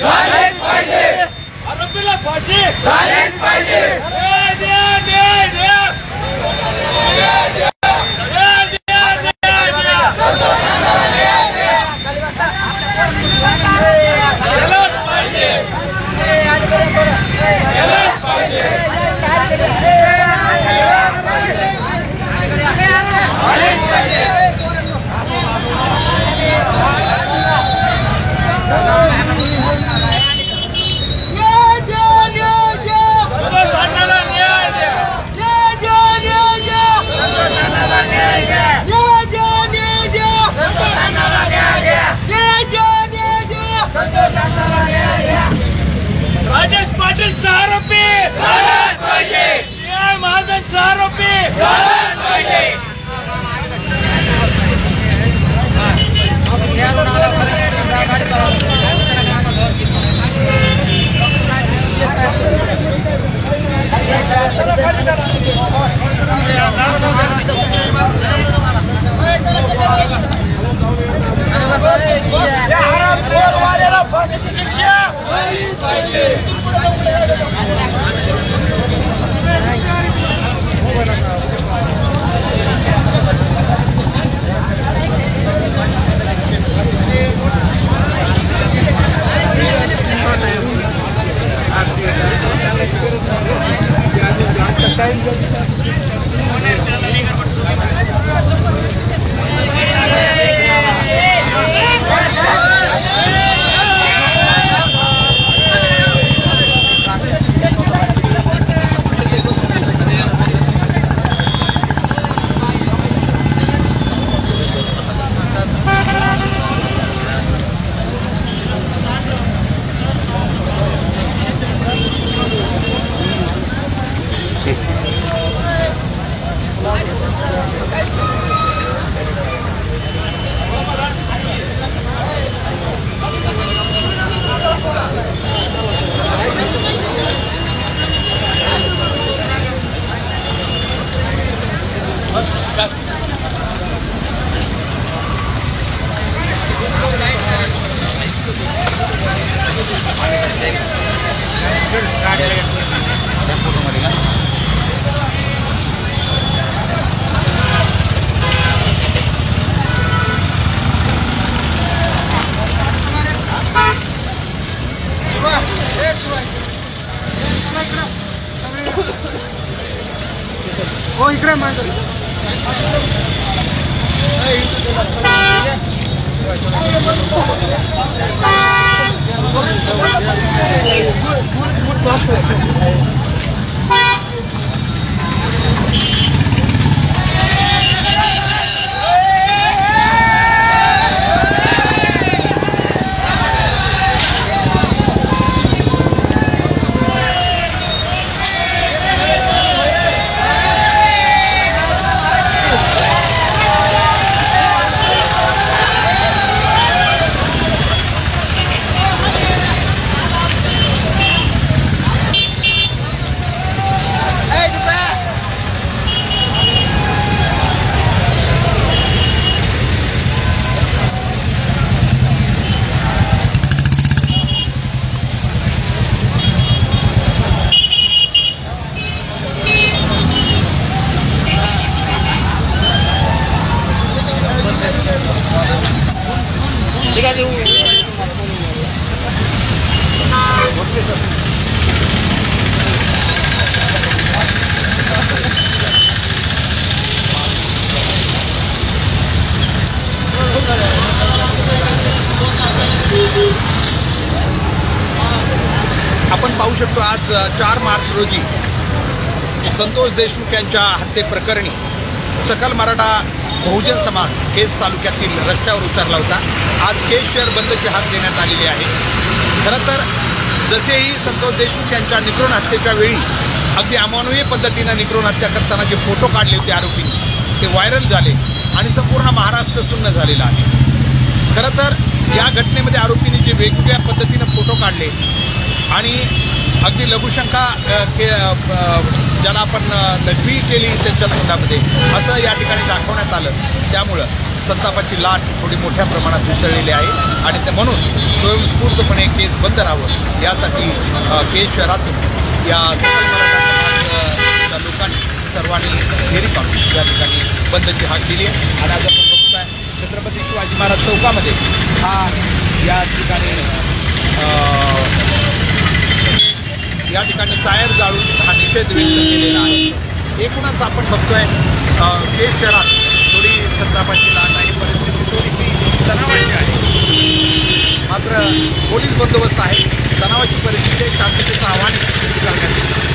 झालेच पाहिजे, आरोपीला फाशी झालेच पाहिजे, राजेश पाटील आरोपी झालेच पाहिजे, महाजन आरोपी झालेच पाहिजे. फाशीची शिक्षा हो इकडे मांडो आपण पाहू शकतो आज 4 मार्च रोजी संतोष देशमुख यांच्या हत्येप्रकरणी सकल मराठा बहुजन समाज केस तालुक्यातील रस्त्यावर उतरला होता। आज केस शहर बंदची हाक देण्यात आलेली आहे। खरं तर जसेही संतोष देशमुख यांच्या निक्रोन हत्येच्या वेळी अगदी अमानवीय पद्धतीनं निक्रोन हत्या करताना जे फोटो काढले होते आरोपींनी ते व्हायरल झाले आणि संपूर्ण महाराष्ट्र सुन्न झालेला आहे। खरं तर या घटनेमध्ये आरोपींनी जे वेगवेगळ्या पद्धतीनं फोटो काढले आणि अगदी लघुशंका ज्याला आपण लघवी केली त्यांच्या तोंडामध्ये असं या ठिकाणी दाखवण्यात आलं। त्यामुळं संतापाची लाट थोडी मोठ्या प्रमाणात उसळलेली आहे आणि ते म्हणून स्वयंस्फूर्तपणे केस बंद राहावं यासाठी केज शहरातून या सकल लोकांनी सर्वांनी फेरी काढून या ठिकाणी बंदची हाक दिली आहे. आणि आज आपण बघतोय छत्रपती शिवाजी महाराज चौकामध्ये या ठिकाणी टायर जाळून हा निषेध व्यक्त केलेला आहे. एकूणच आपण बघतोय केज शहरात थोडी संतापाची लाट आहे, परिस्थिती थोडीशी तणावाची आहे. मात्र पोलीस बंदोबस्त आहे, तणावाची परिस्थिती आहे, शांततेचं आव्हान करण्यात येतं.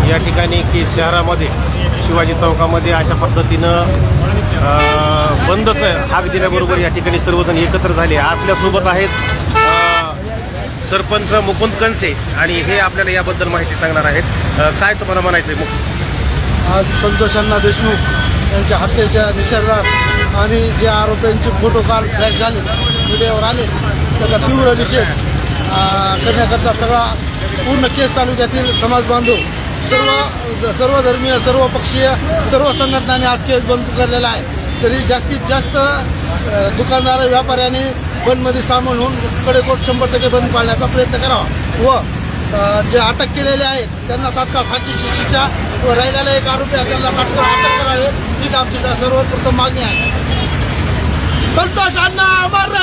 या ठिकाणी की शहरामध्ये शिवाजी चौकामध्ये अशा पद्धतीनं बंदच हाक दिल्याबरोबर या ठिकाणी सर्वजण एकत्र झाले. आपल्यासोबत आहेत सरपंच मुकुंद कनसे आणि हे आपल्याला याबद्दल माहिती सांगणार आहेत. काय तुम्हाला म्हणायचं आहे? आज संतोष अण्णा देशमुख यांच्या हत्येच्या निषेधार्थ आणि जे आरोपींचे फोटो काल फ्लॅश झाले मीडियावर आले त्याचा तीव्र निषेध करण्याकरता सगळा पूर्ण केज तालुक्यातील समाज बांधव सर्व धर्मीय सर्व पक्षीय सर्व संघटनांनी आज केस बंद पुकारलेला आहे. तरी जास्तीत जास्त दुकानदार व्यापाऱ्यांनी बंदमध्ये सामील होऊन कडेकोट 100% बंद पाळण्याचा प्रयत्न करावा व जे अटक केलेले आहेत त्यांना तात्काळ फाशी शिक्षेच्या व राहिलेले एक आरोपी आहेत त्यांना तात्काळ अटक करावे हीच आमची सर्वप्रथम मागणी आहे. संतोष अण्णा अमर